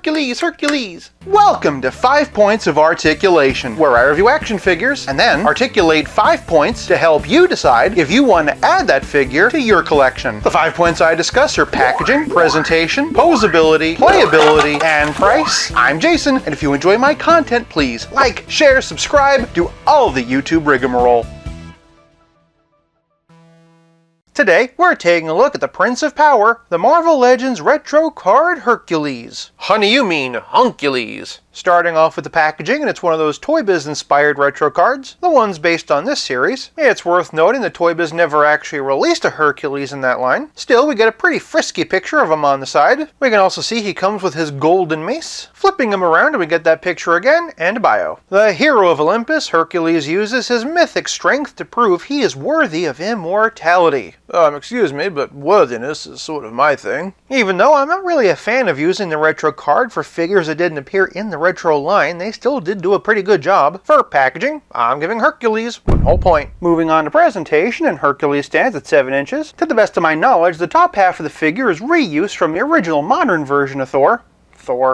Hercules, Hercules! Welcome to 5 Points of Articulation, where I review action figures and then articulate 5 points to help you decide if you want to add that figure to your collection. The 5 points I discuss are packaging, presentation, posability, playability, and price. I'm Jason, and if you enjoy my content, please like, share, subscribe, do all the YouTube rigmarole. Today, we're taking a look at the Prince of Power, the Marvel Legends retro card Hercules. Honey, you mean Huncules. Starting off with the packaging, and it's one of those Toy Biz inspired retro cards, the ones based on this series. It's worth noting that Toy Biz never actually released a Hercules in that line. Still, we get a pretty frisky picture of him on the side. We can also see he comes with his golden mace. Flipping him around, and we get that picture again, and a bio. The hero of Olympus, Hercules uses his mythic strength to prove he is worthy of immortality. Excuse me, but worthiness is sort of my thing. Even though I'm not really a fan of using the retro card for figures that didn't appear in the retro line, they still did do a pretty good job. For packaging, I'm giving Hercules 1 whole point. Moving on to presentation, and Hercules stands at 7 inches. To the best of my knowledge, the top half of the figure is reused from the original modern version of Thor,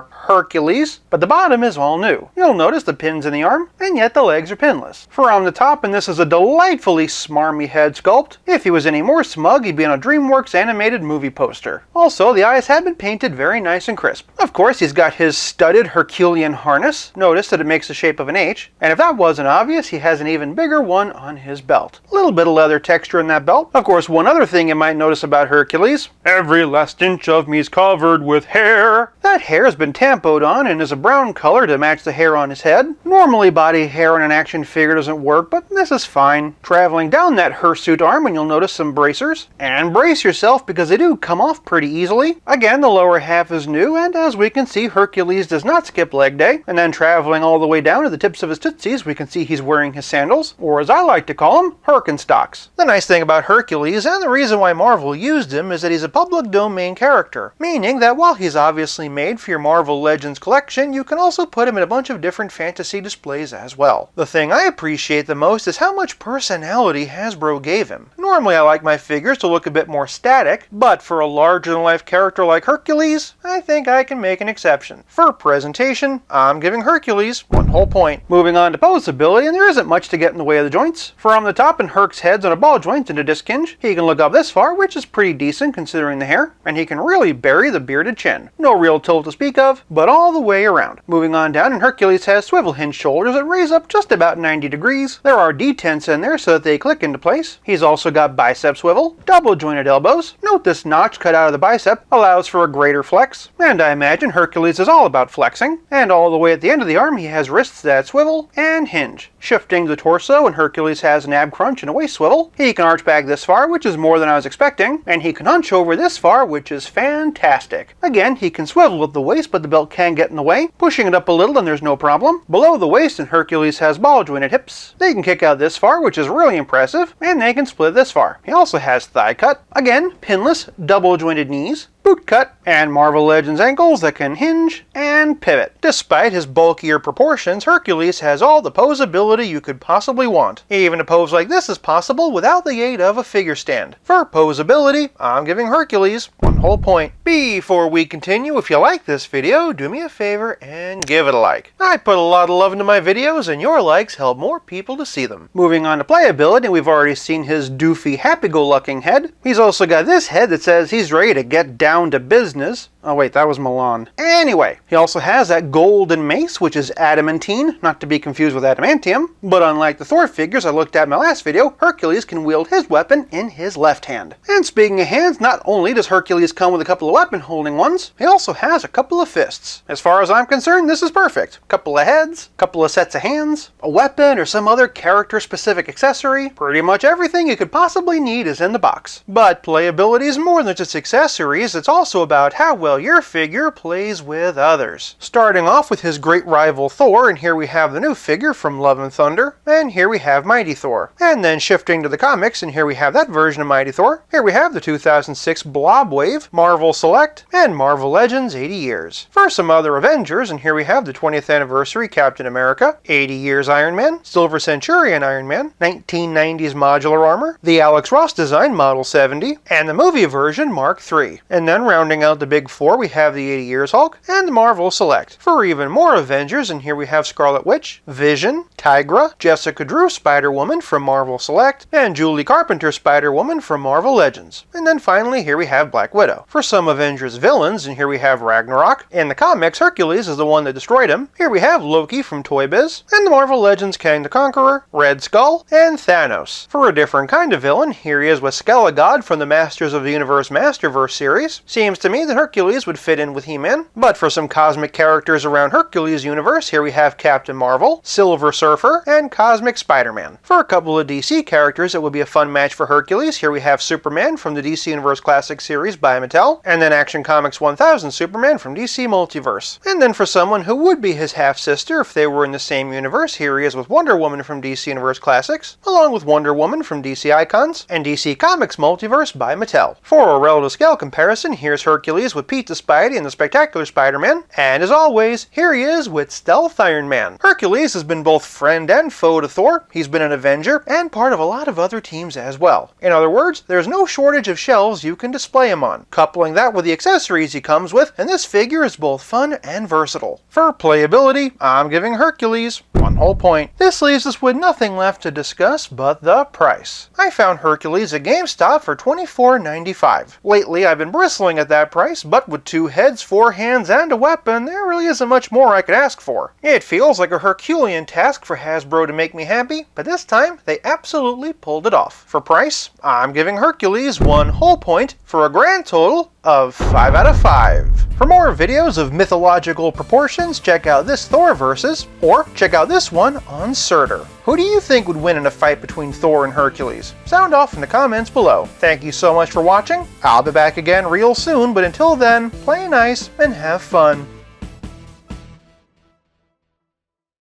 Hercules, but the bottom is all new. You'll notice the pins in the arm, and yet the legs are pinless. For on the top, and this is a delightfully smarmy head sculpt. If he was any more smug, he'd be on a DreamWorks animated movie poster. Also, the eyes have been painted very nice and crisp. Of course, he's got his studded Herculean harness. Notice that it makes the shape of an H, and if that wasn't obvious, he has an even bigger one on his belt. A little bit of leather texture in that belt. Of course, one other thing you might notice about Hercules, every last inch of me's covered with hair. That hair has been tampoed on and is a brown color to match the hair on his head. Normally body hair on an action figure doesn't work, but this is fine. Traveling down that hirsute arm, and you'll notice some bracers. And brace yourself because they do come off pretty easily. Again, the lower half is new, and as we can see, Hercules does not skip leg day. And then traveling all the way down to the tips of his tootsies, we can see he's wearing his sandals, or as I like to call them, Herkenstocks. The nice thing about Hercules, and the reason why Marvel used him, is that he's a public domain character. Meaning that while he's obviously made for your Marvel Legends collection, you can also put him in a bunch of different fantasy displays as well. The thing I appreciate the most is how much personality Hasbro gave him. Normally I like my figures to look a bit more static, but for a larger-than-life character like Hercules, I think I can make an exception. For presentation, I'm giving Hercules 1 whole point. Moving on to posability, and there isn't much to get in the way of the joints. From the top, and Herc's head's on a ball joint and a disc hinge. He can look up this far, which is pretty decent considering the hair, and he can really bury the bearded chin. No real tilt to speak of, but all the way around. Moving on down, and Hercules has swivel hinge shoulders that raise up just about 90 degrees. There are detents in there so that they click into place. He's also got bicep swivel, double jointed elbows. Note this notch cut out of the bicep allows for a greater flex, and I imagine Hercules is all about flexing. And all the way at the end of the arm, he has wrists that swivel and hinge. Shifting the torso, and Hercules has an ab crunch and a waist swivel. He can arch back this far, which is more than I was expecting, and he can hunch over this far, which is fantastic. Again, he can swivel at the waist, but the belt can get in the way. Pushing it up a little and there's no problem. Below the waist, and Hercules has ball jointed hips. They can kick out this far, which is really impressive, and they can split this far. He also has thigh cut. Again, pinless, double jointed knees, boot cut, and Marvel Legends ankles that can hinge and pivot. Despite his bulkier proportions, Hercules has all the posability you could possibly want. Even a pose like this is possible without the aid of a figure stand. For posability, I'm giving Hercules 1 whole point. Before we continue, if you like this video, do me a favor and give it a like. I put a lot of love into my videos, and your likes help more people to see them. Moving on to playability, we've already seen his doofy, happy-go-lucking head. He's also got this head that says he's ready to get down to business. Oh wait, that was Milan. Anyway, he also has that golden mace, which is adamantine, not to be confused with adamantium. But unlike the Thor figures I looked at in my last video, Hercules can wield his weapon in his left hand. And speaking of hands, not only does Hercules come with a couple of weapon-holding ones, he also has a couple of fists. As far as I'm concerned, this is perfect. Couple of heads, couple of sets of hands, a weapon or some other character-specific accessory. Pretty much everything you could possibly need is in the box. But playability is more than just accessories, it's also about how well your figure plays with others. Starting off with his great rival Thor, and here we have the new figure from Love and Thunder, and here we have Mighty Thor. And then shifting to the comics, and here we have that version of Mighty Thor. Here we have the 2006 Blob Wave, Marvel Select, and Marvel Legends 80 Years. For some other Avengers, and here we have the 20th Anniversary Captain America, 80 Years Iron Man, Silver Centurion Iron Man, 1990s Modular Armor, the Alex Ross design Model 70, and the movie version Mark III. And then rounding out the big four, Thor, we have the 80 Years Hulk, and the Marvel Select. For even more Avengers, and here we have Scarlet Witch, Vision, Tigra, Jessica Drew Spider-Woman from Marvel Select, and Julie Carpenter Spider-Woman from Marvel Legends. And then finally, here we have Black Widow. For some Avengers villains, and here we have Ragnarok. In the comics, Hercules is the one that destroyed him. Here we have Loki from Toy Biz, and the Marvel Legends Kang the Conqueror, Red Skull, and Thanos. For a different kind of villain, here he is with Skelegod from the Masters of the Universe Masterverse series. Seems to me that Hercules would fit in with He-Man. But for some cosmic characters around Hercules' universe, here we have Captain Marvel, Silver Surfer, and Cosmic Spider-Man. For a couple of DC characters that would be a fun match for Hercules, here we have Superman from the DC Universe Classic series by Mattel, and then Action Comics 1000 Superman from DC Multiverse. And then for someone who would be his half-sister if they were in the same universe, here he is with Wonder Woman from DC Universe Classics, along with Wonder Woman from DC Icons, and DC Comics Multiverse by Mattel. For a relative scale comparison, here's Hercules with Pete the Spidey and the Spectacular Spider-Man, and as always, here he is with Stealth Iron Man. Hercules has been both friend and foe to Thor, he's been an Avenger, and part of a lot of other teams as well. In other words, there's no shortage of shelves you can display him on. Coupling that with the accessories he comes with, and this figure is both fun and versatile. For playability, I'm giving Hercules 1 whole point. This leaves us with nothing left to discuss but the price. I found Hercules at GameStop for $24.95. Lately I've been bristling at that price, but with 2 heads, 4 hands, and a weapon, there really isn't much more I could ask for. It feels like a Herculean task for Hasbro to make me happy, but this time they absolutely pulled it off. For price, I'm giving Hercules 1 whole point for a grand total of 5 out of 5. For more videos of mythological proportions, check out this Thor versus, or check out this one on Surtur. Who do you think would win in a fight between Thor and Hercules? Sound off in the comments below. Thank you so much for watching. I'll be back again real soon, but until then, play nice and have fun.